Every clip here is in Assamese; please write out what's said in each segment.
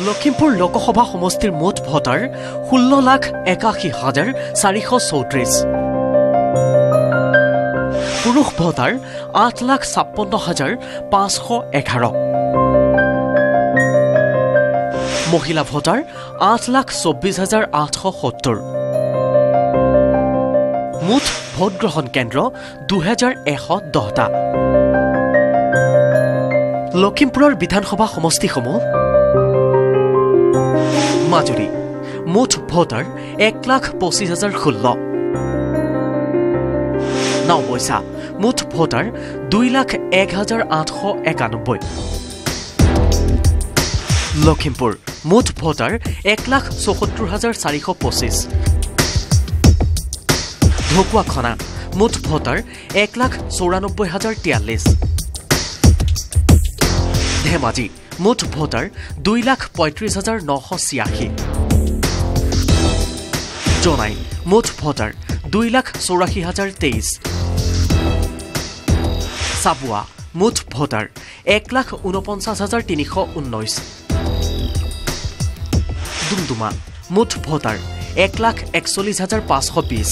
লখিমপুৰ লোকসভা সমষ্টিৰ মুঠ ভোটাৰ 16,81,434 পুৰুষ ভোটাৰ 8,56,511 মহিলা ভোটাৰ 8,24,870 মুঠ ভোট গ্ৰহণ কেন্দ্ৰ 2,110টা লখিমপুৰৰ বিধানসভা সমষ্টিসমূহ মাজুলী মুঠ ভোটাৰ 1,25,016 নাওবৈছা মুঠ ভোটাৰ 2,01,891 লখিমপুৰ মুঠ ভোটাৰ 1,74,425 ঢকুৱাখনা মুঠ ভোটাৰ 1,94,043 ধেমাজি মুঠ ভোটাৰ 2,35,986 জনাই মুঠ ভোটাৰ 2,84,023 চাবুৱা মুঠ ভোটাৰ 1,49,319 ডুমডুমা মুঠ ভোটাৰ 1,41,520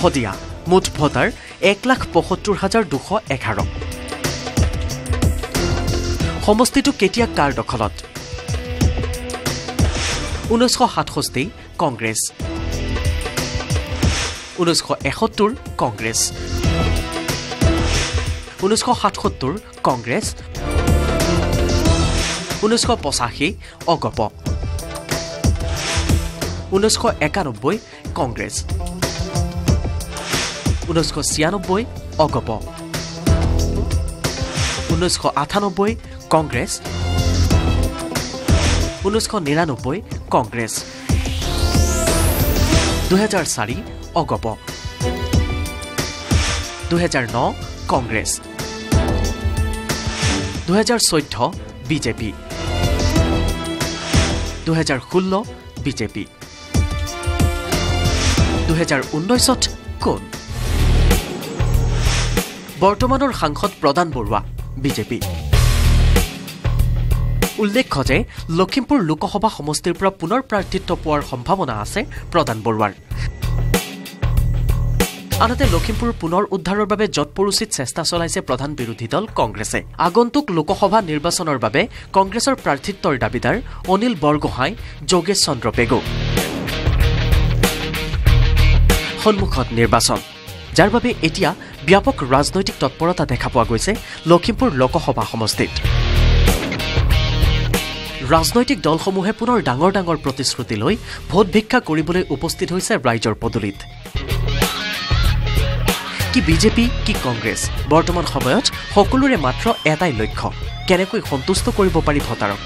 হদিয়া মুঠ ভোটাৰ 1,75,211 সমষ্টিটো কেতিয়া কাৰ দখলত 1967 কংগ্ৰেছ 1971 কংগ্ৰেছ 1977 কংগ্ৰেছ 1985 অগপ 1991 কংগ্ৰেছ 1996 অগপ 1998 কংগ্ৰেছ 1999 কংগ্ৰেছ 2004 অগপ 2009 কংগ্ৰেছ 2014 বিজেপি 2016 বিজেপি 2019 কোন বৰ্তমানৰ সাংসদ প্ৰদান বৰুৱা বিজেপি উল্লেখ্য যে লখিমপুৰ লোকসভা সমষ্টিৰ পৰা পুনৰ প্ৰাৰ্থিত্ব পোৱাৰ সম্ভাৱনা আছে প্ৰদান বৰুৱাৰ আনহাতে লখিমপুৰ পুনৰ উদ্ধাৰৰ বাবে যৎপৰোচিত চেষ্টা চলাইছে প্ৰধান বিৰোধী দল কংগ্ৰেছে আগন্তুক লোকসভা নিৰ্বাচনৰ বাবে কংগ্ৰেছৰ প্ৰাৰ্থিত্বৰ দাবীদাৰ অনিল বৰগোহাঁই যোগেশ চন্দ্ৰ পেগু সন্মুখত নিৰ্বাচন যাৰ বাবে এতিয়া ব্যাপক ৰাজনৈতিক তৎপৰতা দেখা পোৱা গৈছে লখিমপুৰ লোকসভা সমষ্টিত ৰাজনৈতিক দলসমূহে পুনৰ ডাঙৰ ডাঙৰ প্ৰতিশ্ৰুতি লৈ ভোট ভিক্ষা কৰিবলৈ উপস্থিত হৈছে ৰাইজৰ পদূলিত কি বিজেপি কি কংগ্ৰেছ বৰ্তমান সময়ত সকলোৰে মাত্ৰ এটাই লক্ষ্য কেনেকৈ সন্তুষ্ট কৰিব পাৰি ভোটাৰক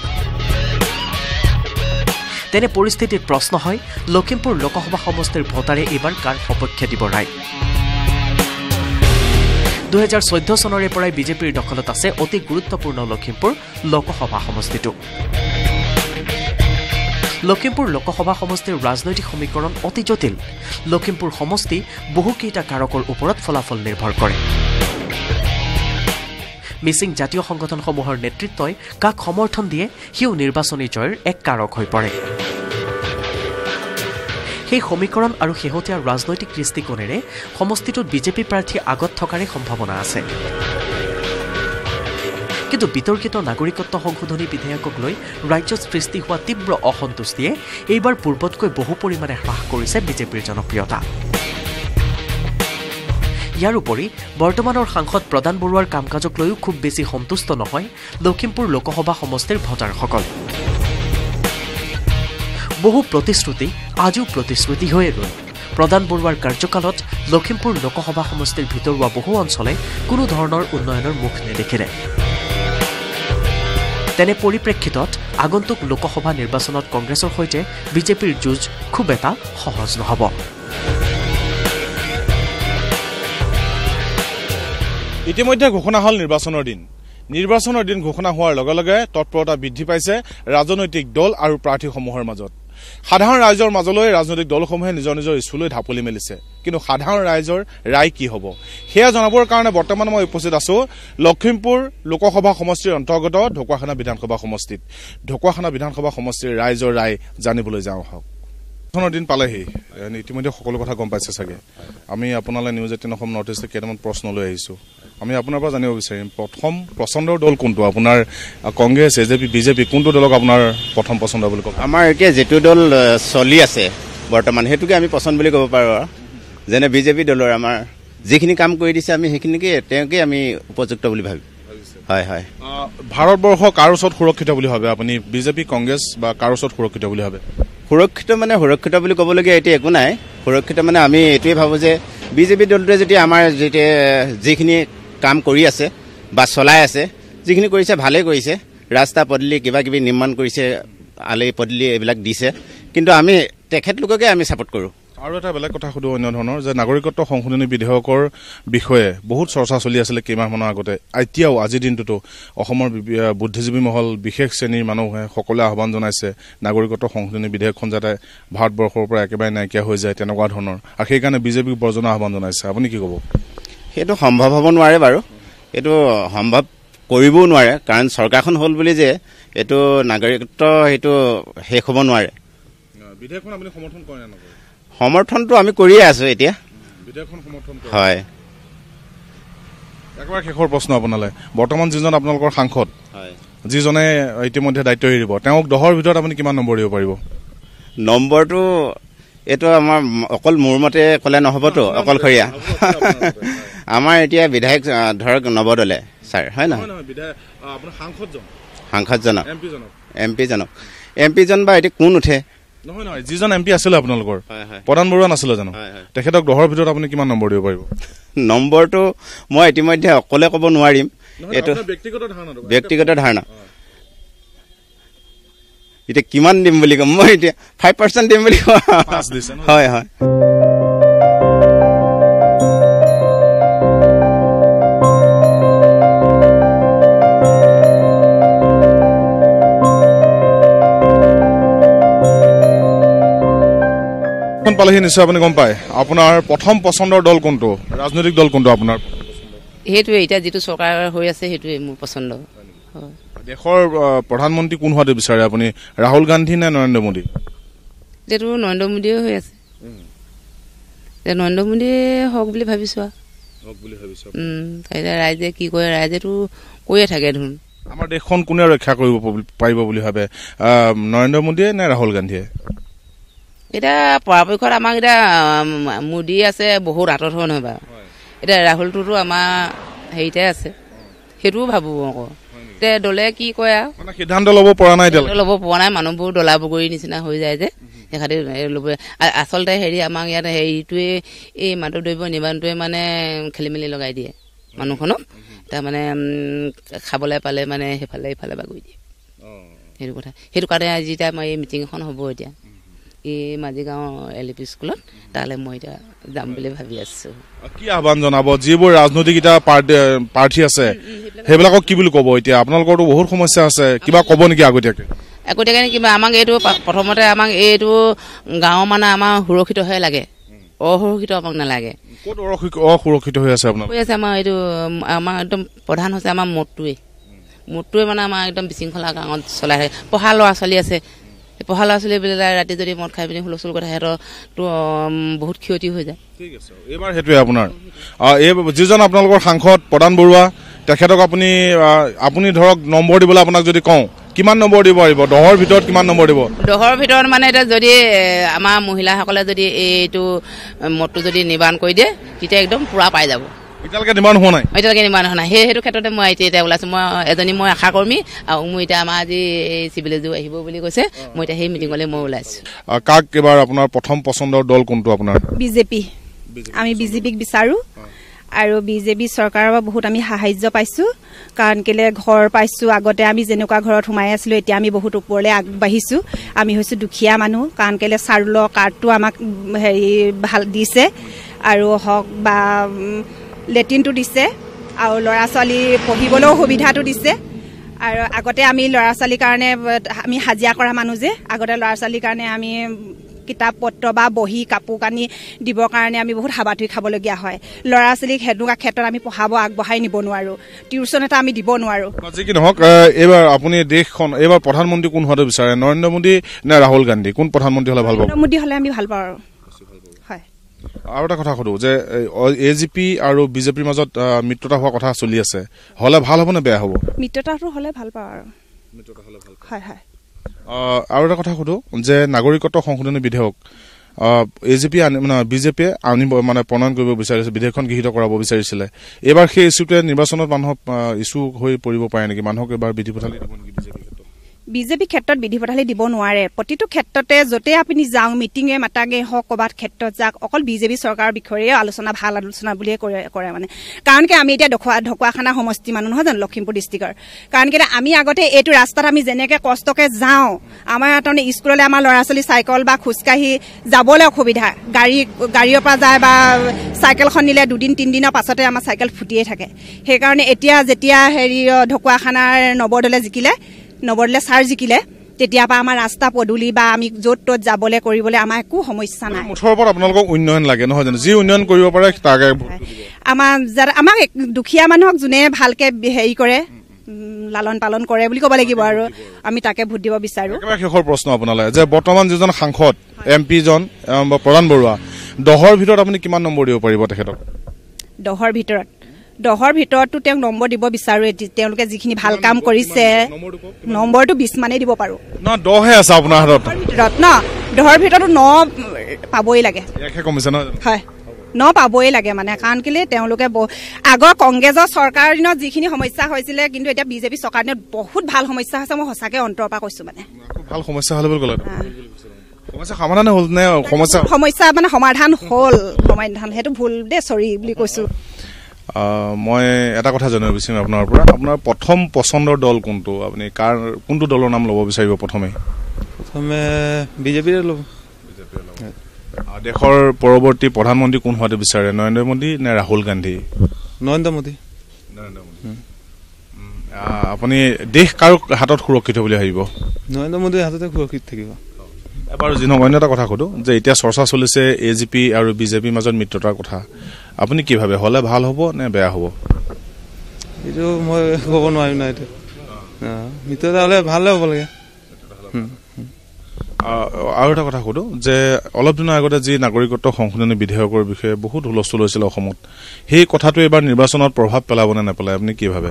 তেনে পৰিস্থিতিত প্ৰশ্ন হয় লখিমপুৰ লোকসভা সমষ্টিৰ ভোটাৰে এইবাৰ কাৰ সপক্ষে দিব ৰায় 2014 চনৰে পৰাই বিজেপিৰ দখলত আছে অতি গুৰুত্বপূৰ্ণ লখিমপুৰ লোকসভা সমষ্টিটো লখিমপুৰ লোকসভা সমষ্টিৰ ৰাজনৈতিক সমীকৰণ অতি জটিল লখিমপুৰ সমষ্টি বহুকেইটা কাৰকৰ ওপৰত ফলাফল নিৰ্ভৰ কৰে মিচিং জাতীয় সংগঠনসমূহৰ নেতৃত্বই কাক সমৰ্থন দিয়ে হিও নিৰ্বাচনী জয়ৰ এক কাৰক হৈ পৰে সেই সমীকৰণ আৰু শেহতীয়া ৰাজনৈতিক দৃষ্টিকোণেৰে সমষ্টিটোত বিজেপি প্ৰাৰ্থী আগত থকাৰে সম্ভাৱনা আছে কিন্তু বিতৰ্কিত নাগৰিকত্ব সংশোধনী বিধেয়কক লৈ ৰাজ্যত সৃষ্টি হোৱা তীব্ৰ অসন্তুষ্টিয়ে এইবাৰ পূৰ্বতকৈ বহু পৰিমাণে হ্ৰাস কৰিছে বিজেপিৰ জনপ্ৰিয়তা ইয়াৰ উপৰি বৰ্তমানৰ সাংসদ প্ৰদান বৰুৱাৰ কাম কাজক লৈও খুব বেছি সন্তুষ্ট নহয় লখিমপুৰ লোকসভা সমষ্টিৰ ভোটাৰসকল বহু প্ৰতিশ্ৰুতি আজিও প্ৰতিশ্ৰুতি হৈয়ে ৰ'ল প্ৰদান বৰুৱাৰ কাৰ্যকালত লখিমপুৰ লোকসভা সমষ্টিৰ ভিতৰুৱা বহু অঞ্চলে কোনো ধৰণৰ উন্নয়নৰ মুখ নেদেখিলে তেনে পৰিপ্ৰেক্ষিতত আগন্তুক লোকসভা নিৰ্বাচনত কংগ্ৰেছৰ সৈতে বিজেপিৰ যুঁজ খুব এটা সহজ নহ'ব ইতিমধ্যে ঘোষণা হল নিৰ্বাচনৰ দিন ঘোষণা হোৱাৰ লগে লগে তৎপৰতা বৃদ্ধি পাইছে ৰাজনৈতিক দল আৰু প্ৰাৰ্থীসমূহৰ মাজত সাধাৰণ ৰাইজৰ মাজলৈ ৰাজনৈতিক দলসমূহে নিজৰ নিজৰ ইছ্যুলৈ ঢাপলি মেলিছে, কিন্তু সাধাৰণ ৰাইজৰ ৰায় কি হ'ব সেয়া জনাবৰ কাৰণে বৰ্তমান মই উপস্থিত আছো লখিমপুৰ লোকসভা সমষ্টিৰ অন্তৰ্গত ঢকুৱাখানা বিধানসভা সমষ্টিত। ঢকুৱাখানা বিধানসভা সমষ্টিৰ ৰাইজৰ ৰায় জানিবলৈ যাওঁ আহক। দিন পালেহি, ইতিমধ্যে সকলো কথা গম পাইছে চাগে। আমি আপোনালৈ নিউজ 18 অসম নৰ্থ ইষ্টে কেইটামান প্ৰশ্ন লৈ আহিছোঁ। আমি আপোনাৰ পৰা জানিব বিচাৰিম, প্ৰথম পচন্দৰ দল কোনটো? আপোনাৰ কংগ্ৰেছ, এজেপি, বিজেপি, কোনটো দলক আপোনাৰ প্ৰথম পচন্দ বুলি ক'ব? আমাৰ এতিয়া যিটো দল চলি আছে বৰ্তমান সেইটোকে আমি পচন্দ বুলি ক'ব পাৰোঁ। যেনে বিজেপি দলৰ আমাৰ যিখিনি কাম কৰি দিছে আমি সেইখিনিকে তেওঁকে আমি উপযুক্ত বুলি ভাবি। হয় হয়। ভাৰতবৰ্ষ কাৰ ওচৰত সুৰক্ষিত বুলি ভাবে আপুনি? বিজেপি, কংগ্ৰেছ বা কাৰ ওচৰত সুৰক্ষিত বুলি ভাবে? সুৰক্ষিত বুলি ক'বলগীয়া এতিয়া একো নাই। সুৰক্ষিত মানে আমি এইটোৱে ভাবোঁ যে বিজেপি দলটোৱে যদি আমাৰ যিখিনি কাম কৰি আছে বা চলাই আছে, যিখিনি কৰিছে ভালেই কৰিছে। ৰাস্তা পদূলি কিবা কিবি নিৰ্মাণ কৰিছে, আলি পদূলি এইবিলাক দিছে, কিন্তু আমি তেখেতলোককে আমি ছাপোৰ্ট কৰোঁ। আৰু এটা বেলেগ কথা সুধো অন্য ধৰণৰ, যে নাগৰিকত্ব সংশোধনী বিধেয়কৰ বিষয়ে বহুত চৰ্চা চলি আছিলে কেইমাহমানৰ আগতে। এতিয়াও আজিৰ দিনটোতো অসমৰ বুদ্ধিজীৱী মহল, বিশেষ শ্ৰেণীৰ মানুহে সকলোৱে আহ্বান জনাইছে নাগৰিকত্ব সংশোধনী বিধেয়কখন যাতে ভাৰতবৰ্ষৰ পৰা একেবাৰে নাইকিয়া হৈ যায়, তেনেকুৱা ধৰণৰ, আৰু সেইকাৰণে বিজেপিক বৰ্জনৰ আহ্বান জনাইছে। আপুনি কি ক'ব? সেইটো সম্ভৱ হ'ব নোৱাৰে বাৰু, এইটো সম্ভৱ কৰিবও নোৱাৰে, কাৰণ চৰকাৰখন হ'ল বুলি যে এইটো নাগৰিকত্ব সেইটো শেষ হ'ব নোৱাৰে। বিধেয়কখন আপুনি সমৰ্থন কৰে নে নকৰে? সমৰ্থনটো আমি কৰিয়ে আছো এতিয়া। বিধেয়কখন সমৰ্থন কৰে? হয়। একবাৰ শেষৰ প্ৰশ্ন আপোনালৈ, বৰ্তমান যিজন আপোনালোকৰ সাংসদ, যিজনে ইতিমধ্যে দায়িত্ব এৰিব, তেওঁক 10ৰ ভিতৰত আপুনি কিমান নম্বৰ দিব পাৰিব? নম্বৰটো এইটো আমাৰ অকল মোৰ মতে ক'লে নহ'বতো, অকলশৰীয়া। আমাৰ এতিয়া বিধায়ক ধৰক নৱদলে ছাৰ, হয় নহয়? সাংসদজনক, এমপিজন বা এতিয়া কোন উঠে? নহয়, যিজন এমপি আছিলে আপোনালোকৰ, প্ৰধান বৰুৱা নাছিলে জানো? তেখেতক 10ৰ ভিতৰত আপুনি কিমান নম্বৰ দিব পাৰিব? নম্বৰটো মই ইতিমধ্যে অকলে ক'ব নোৱাৰিম, এইটো ব্যক্তিগত ধাৰণা। এতিয়া কিমান দিম বুলি ক'ম মই? এতিয়া 5% দিম বুলি ক'ম। হয় হয়। পালেহি নিশ্চয় আপুনি গম পায়। আপোনাৰ প্ৰথম পচন্দৰ দল কোনটো, ৰাজনৈতিক দল কোনটো আপোনাৰ? সেইটোৱে এতিয়া যিটো চৰকাৰ হৈ আছে সেইটোৱে মোৰ পচন্দ। দেশৰ প্ৰধানমন্ত্ৰী কোন হোৱাটো বিচাৰে আপুনি, ৰাহুল গান্ধী নে নৰেন্দ্ৰ মোদী? এতিয়াতো নৰেন্দ্ৰ মোদীয়ে হৈ আছে, নৰেন্দ্ৰ মোদীয়ে হওক বুলি ভাবিছো। ৰাইজে কি কয়, ৰাইজেতো কৈয়ে থাকে ধোন। আমাৰ দেশখন কোনে ৰক্ষা কৰিব পাৰিব বুলি ভাবে, নৰেন্দ্ৰ মোদীয়ে নে ৰাহুল গান্ধীয়ে? এতিয়া পৰাপক্ষত আমাক এতিয়া মোদী আছে বহুত আঁতৰত হয় নহয় বাৰু। এতিয়া ৰাহুলটোতো আমাৰ হেৰিতে আছে, সেইটোও ভাবো আকৌ। এতিয়া দলে কি কয় আৰু সিদ্ধান্ত ল'ব পৰা নাই, মানুহবোৰ দলা বগৰীৰ নিচিনা হৈ যায় যে, সেইখাতে ল'ব। আচলতে হেৰি আমাক ইয়াত হেৰিটোৱে, এই মাদক দ্ৰব্য নিবাৰণটোৱে মানে খেলি মেলি লগাই দিয়ে মানুহখনক। তাৰমানে খাবলৈ পালে মানে সেইফালে ইফালে বাগৰি দিয়ে, সেইটো কথা। সেইটো কাৰণে আজি এতিয়া আমাৰ এই মিটিং এখন হ'ব এতিয়া এই মাজিগাঁও LP স্কুলত, তালৈ মই এতিয়া যাম বুলি ভাবি আছো। কি আহ্বান জনাব যিবোৰ ৰাজনৈতিক এতিয়া প্ৰাৰ্থী আছে সেইবিলাকক কি বুলি ক'ব? এতিয়া আপোনালোকৰতো বহুত সমস্যা আছে, কিবা ক'ব নেকি আগতীয়াকে? কিবা আমাক এইটো প্ৰথমতে আমাক এইটো গাঁৱৰ মানে আমাৰ সুৰক্ষিতহে লাগে, অসুৰক্ষিত আমাক নালাগে। ক'ত অসুৰক্ষিত হৈ আছে আপোনালোক? হৈ আছে আমাৰ এইটো, আমাৰ একদম প্ৰধান হৈছে আমাৰ মদটোৱে মানে আমাৰ একদম বিশৃংখলা গাঁৱত চলাই থাকে। পঢ়া ল'ৰা ছোৱালী আছে, পঢ়া ল'ৰা ছোৱালীবিলাক ৰাতি যদি মদ খাই পিনি হুলস্থুল কৰে, সিহঁতৰতো বহুত ক্ষতি হৈ যায়। ঠিক আছে, এইবাৰ সেইটোৱে আপোনাৰ এই যিজন আপোনালোকৰ সাংসদ প্ৰধান বৰুৱা, তেখেতক আপুনি ধৰক নম্বৰ দিবলৈ আপোনাক যদি কওঁ, কিমান নম্বৰ দিব পাৰিব? 10ৰ ভিতৰত কিমান নম্বৰ দিব? 10ৰ ভিতৰত মানে এতিয়া যদি আমাৰ মহিলাসকলে যদি এইটো মদটো যদি নিবাৰণ কৰি দিয়ে, তেতিয়া একদম পুৰা পাই যাব। এতিয়ালৈকে নিৰ্মাণ হোৱা নাই? এতিয়ালৈকে নিৰ্মাণ হোৱা নাই। সেইটো ক্ষেত্ৰতে মই এতিয়া ওলাইছো। মই আশা কৰ্মী, আৰু মোৰ এতিয়া আমাৰ আজি এই চিভিল এজো আহিব বুলি কৈছে, মই এতিয়া সেই মিটিঙলৈ মই ওলাইছো। কাক এবাৰ আপোনাৰ প্ৰথম পচন্দৰ দল কোনটো আপোনাৰ? বিজেপি। আমি বিজেপিক বিচাৰো, আৰু বিজেপি চৰকাৰৰ পৰা বহুত আমি সাহায্য পাইছো। কাৰণ কেলে ঘৰ পাইছো, আগতে আমি যেনেকুৱা ঘৰত সোমাই আছিলো, এতিয়া আমি বহুত ওপৰলৈ আগবাঢ়িছো। আমি হৈছো দুখীয়া মানুহ, কাৰণ কেলে চাউলৰ কাৰ্ডটো আমাক হেৰি ভাল দিছে, আৰু হওক বা লেট্ৰিনটো দিছে, আৰু ল'ৰা ছোৱালী পঢ়িবলৈও সুবিধাটো দিছে। আৰু আগতে আমি ল'ৰা ছোৱালীৰ কাৰণে আমি হাজিৰা কৰা মানুহ যে আগতে ল'ৰা ছোৱালীৰ কাৰণে আমি কিতাপ পত্ৰ বা বহি কাপোৰ কানি দিবৰ কাৰণে আমি বহুত হাবাথুৰি খাবলগীয়া হয় ল'ৰা ছোৱালীক সেনেকুৱা ক্ষেত্ৰত আমি পঢ়াব আগবঢ়াই নিব নোৱাৰোঁ টিউচন এটা আমি দিব নোৱাৰোঁ যি কি নহওক এইবাৰ আপুনি দেশখন এইবাৰ প্ৰধানমন্ত্ৰী কোন হোৱাটো বিচাৰে নৰেন্দ্ৰ মোদী নে ৰাহুল গান্ধী কোন প্ৰধানমন্ত্ৰী হ'লে ভাল পাব নৰেন্দ্ৰ মোদী হ'লে আমি ভাল পাওঁ আৰু এটা কথা সুধো যে AGP আৰু বিজেপিৰ মাজত মিত্ৰতা হোৱা কথা চলি আছে হ'লে ভাল হ'ব নে বেয়া হ'ব মিত্ৰতাটো হ'লে ভাল পাওঁ আৰু হয় আৰু এটা কথা সুধো যে নাগৰিকত্ব সংশোধনী বিধেয়ক বিজেপিয়ে আনিব মানে প্ৰণয়ন কৰিব বিচাৰিছে বিধেয়কখন গৃহীত কৰাব বিচাৰিছিলে এইবাৰ সেই ইছ্যুটোৱে নিৰ্বাচনত মানুহক ইছ্যু হৈ পৰিব পাৰে নেকি মানুহক এবাৰ বিধি পথালি দিব নেকি বিজেপি ক্ষেত্ৰত বিধি পথালি দিব নোৱাৰে প্ৰতিটো ক্ষেত্ৰতে য'তে আপুনি যাওঁ মিটিঙে মাতাগে হওক ক'ৰবাত ক্ষেত্ৰত যাওক অকল বিজেপি চৰকাৰৰ বিষয়ে ভাল আলোচনা বুলিয়ে কৰে মানে কাৰণ কি আমি এতিয়া ঢকুৱাখানা সমষ্টি মানুহ নহয় জানো লখিমপুৰ ডিষ্ট্ৰিক্টৰ কাৰণ কি আমি আগতে এইটো ৰাস্তাত আমি যেনেকৈ কষ্টকে যাওঁ আমাৰ তাৰমানে স্কুললৈ আমাৰ ল'ৰা ছোৱালী চাইকেল বা খোজকাঢ়ি যাবলৈ অসুবিধা গাড়ীৰ পৰা যায় বা চাইকেলখন নিলে 2-3 দিনৰ পাছতে আমাৰ চাইকেল ফুটিয়ে থাকে সেইকাৰণে এতিয়া যেতিয়া ঢকুৱাখানাৰ নৱদলে ছাৰ জিকিলে তেতিয়াৰ পৰা আমাৰ ৰাস্তা পদূলি বা আমি য'ত ত'ত যাবলৈ কৰিবলৈ আমাৰ একো সমস্যা নাই মুঠৰ ওপৰত আপোনালোকক উন্নয়ন লাগে নহয় জানো যি উন্নয়ন কৰিব পাৰে তাকে আমাক দুখীয়া মানুহক যোনে ভালকে কৰে লালন পালন কৰে বুলি ক'ব লাগিব আৰু আমি তাকে ভোট দিব বিচাৰো একেবাৰে শেষৰ প্ৰশ্ন আপোনালৈ যে বৰ্তমান যিজন সাংসদ MP জন প্ৰধান বৰুৱা 10ৰ ভিতৰত আপুনি কিমান নম্বৰ দিব পাৰিব তেখেতক 10ৰ ভিতৰতো তেওঁক নম্বৰ দিব বিচাৰো তেওঁলোকে যিখিনি ভাল কাম কৰিছে নম্বৰটো 20 মানে দিব পাৰো ন 10 হে আছে আপোনাৰ হাতত ভিতৰত ন 10ৰ ভিতৰতো 9 পাবই লাগে একে কমিছে ন হয় 9 পাবই লাগে মানে কাৰণ কেলে তেওঁলোকে আগৰ কংগ্ৰেছৰ চৰকাৰৰ দিনত যিখিনি সমস্যা হৈছিলে কিন্তু এতিয়া বিজেপি চৰকাৰৰ দিনত বহুত ভাল সমস্যা হৈছে মই সঁচাকে অন্তৰৰ পৰা কৈছো মানে ভাল সমস্যা হ'লে বুলি ক'লে সমস্যা সমাধান হ'ল নে সমস্যা মানে সমাধান সেইটো ভুল দে সৰি বুলি কৈছো মই এটা কথা জানিব বিচাৰিম আপোনাৰ পৰা আপোনাৰ প্ৰথম পছন্দৰ দল কোনটো আপুনি কোনটো দলৰ নাম ল'ব বিচাৰিব প্ৰথমে বিজেপিৰে ল'ব দেশৰ পৰৱৰ্তী প্ৰধানমন্ত্ৰী কোন হোৱাটো বিচাৰে নৰেন্দ্ৰ মোদী নে ৰাহুল গান্ধী নৰেন্দ্ৰ মোদী আপুনি দেশ কাৰ হাতত সুৰক্ষিত বুলি ভাবিব নৰেন্দ্ৰ মোদীৰ হাততে সুৰক্ষিত থাকিব এবাৰ যিনক অন্য এটা কথা সুধো যে এতিয়া চৰ্চা চলিছে AGP আৰু বিজেপিৰ মাজত মিত্ৰতাৰ কথা আপুনি কি ভাবে হ'লে ভাল হ'ব নে বেয়া হ'ব এইটো মই ক'ব নোৱাৰিম না এইটো মিত্ৰতা হ'লে ভালে হ'ব লাগে আৰু এটা কথা সুধো যে অলপ দিনৰ আগতে যি নাগৰিকত্ব সংশোধনী বিধেয়কৰ বিষয়ে বহুত হুলস্থুল হৈছিল অসমত সেই কথাটো এবাৰ নিৰ্বাচনত প্ৰভাৱ পেলাব নে নেপেলায় আপুনি কি ভাবে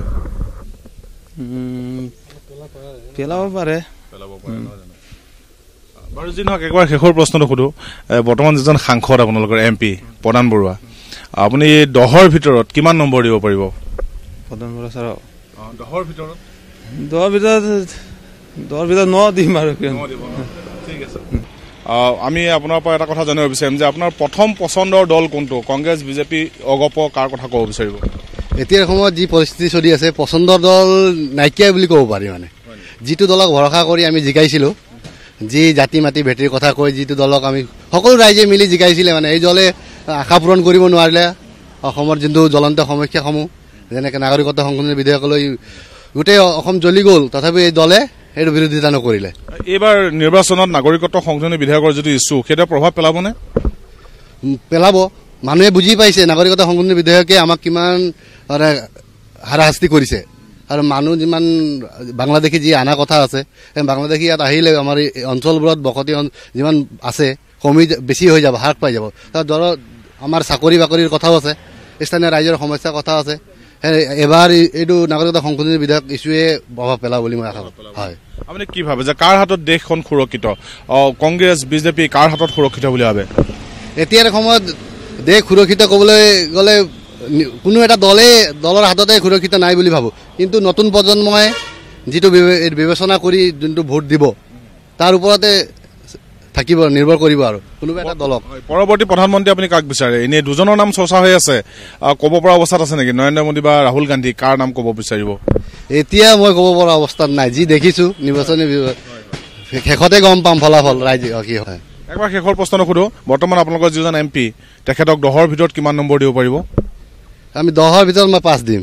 পেলাব পাৰে বাৰু যি নহওক একবাৰ শেষৰ প্ৰশ্নটো সুধো বৰ্তমান যিজন সাংসদ আপোনালোকৰ MP প্ৰধান বৰুৱা আপুনি 10ৰ ভিতৰত কিমান নম্বৰ দিব পাৰিব প্ৰধান বৰুৱা ছাৰ 10ৰ ভিতৰত 9 দিম আৰু ঠিক আছে আমি আপোনাৰ পৰা এটা কথা জানিব বিচাৰিম যে আপোনাৰ প্ৰথম পছন্দৰ দল কোনটো কংগ্ৰেছ বিজেপি অগপ কাৰ কথা ক'ব বিচাৰিব এতিয়াৰ সময়ত যি পৰিস্থিতি চলি আছে পছন্দৰ দল নাইকিয়া বুলি ক'ব পাৰি মানে যিটো দলক ভৰসা কৰি আমি জিকাইছিলোঁ যি জাতি মাটি ভেটিৰ কথা কৈ যিটো দলক আমি সকলো ৰাইজে মিলি জিকাইছিলে মানে এই দলে আশা পূৰণ কৰিব নোৱাৰিলে অসমৰ যোনটো জ্বলন্ত সমস্যাসমূহ যেনেকৈ নাগৰিকত্ব সংশোধনী বিধেয়কলৈ গোটেই অসম জ্বলি গ'ল তথাপি এই দলে এইটো বিৰোধিতা নকৰিলে এইবাৰ নিৰ্বাচনত নাগৰিকত্ব সংশোধনী বিধেয়কৰ যিটো ইছ্যু সেইটো প্ৰভাৱ পেলাবনে পেলাব মানুহে বুজি পাইছে নাগৰিকত্ব সংশোধনী বিধেয়কে আমাক কিমান মানে হাৰাশাস্তি কৰিছে আৰু মানুহ যিমান বাংলাদেশী যি আনা কথা আছে সেই বাংলাদেশী ইয়াত আহিলে আমাৰ এই অঞ্চলবোৰত বসতি যিমান আছে বেছি হৈ যাব হ্ৰাস পাই যাব তাৰ ধৰক আমাৰ চাকৰি বাকৰিৰ কথাও আছে স্থানীয় ৰাইজৰ সমস্যাৰ কথা আছে এবাৰ এইটো নাগৰিকত্ব সংশোধনী বিধেয়ক ইছ্যুৱে প্ৰভাৱ পেলাব বুলি মই আশা কৰোঁ হয় আপুনি কি ভাবে যে কাৰ হাতত দেশখন সুৰক্ষিত কংগ্ৰেছ বিজেপি কাৰ হাতত সুৰক্ষিত বুলি ভাবে এতিয়াৰ সময়ত দেশ সুৰক্ষিত ক'বলৈ গ'লে কোনো এটা দলৰ হাততে সুৰক্ষিত নাই বুলি ভাবোঁ কিন্তু নতুন প্ৰজন্মই যিটো বিবেচনা কৰি যোনটো ভোট দিব তাৰ ওপৰতে থাকিব নিৰ্ভৰ কৰিব আৰু কোনোবা এটা দলক পৰৱৰ্তী প্ৰধানমন্ত্ৰী আপুনি কাক বিচাৰে এনেই দুজনৰ নাম চৰ্চা হৈ আছে ক'ব পৰা অৱস্থাত আছে নেকি নৰেন্দ্ৰ মোদী বা ৰাহুল গান্ধী কাৰ নাম ক'ব বিচাৰিব এতিয়া মই ক'ব পৰা অৱস্থাত নাই যি দেখিছোঁ নিৰ্বাচনী শেষতে গম পাম ফলাফল ৰাইজে কি হয় একবাৰ শেষৰ প্ৰশ্ন সুধো বৰ্তমান আপোনালোকৰ যিজন MP তেখেতক 10ৰ ভিতৰত কিমান নম্বৰ দিব পাৰিব আমি 10ৰ ভিতৰত মই 5 দিম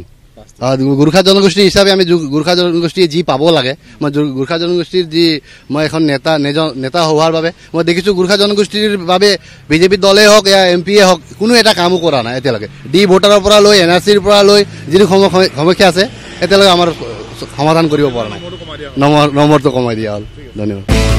গোৰ্খা জনগোষ্ঠী হিচাপে আমি গোৰ্খা জনগোষ্ঠীয়ে যি পাব লাগে মই গোৰ্খা জনগোষ্ঠীৰ যি মই এখন নেতা হোৱাৰ বাবে মই দেখিছোঁ গোৰ্খা জনগোষ্ঠীৰ বাবে বিজেপি দলেই হওক या এমপিয়ে হওক কোনো এটা কামো কৰা নাই এতিয়ালৈকে ডি ভোটাৰৰ পৰা লৈ NRCৰ পৰা লৈ যিটো সমস্যা আছে এতিয়ালৈকে আমাৰ সমাধান কৰিব পৰা নাই নম্বৰটো কমাই দিয়া হ'ল ধন্যবাদ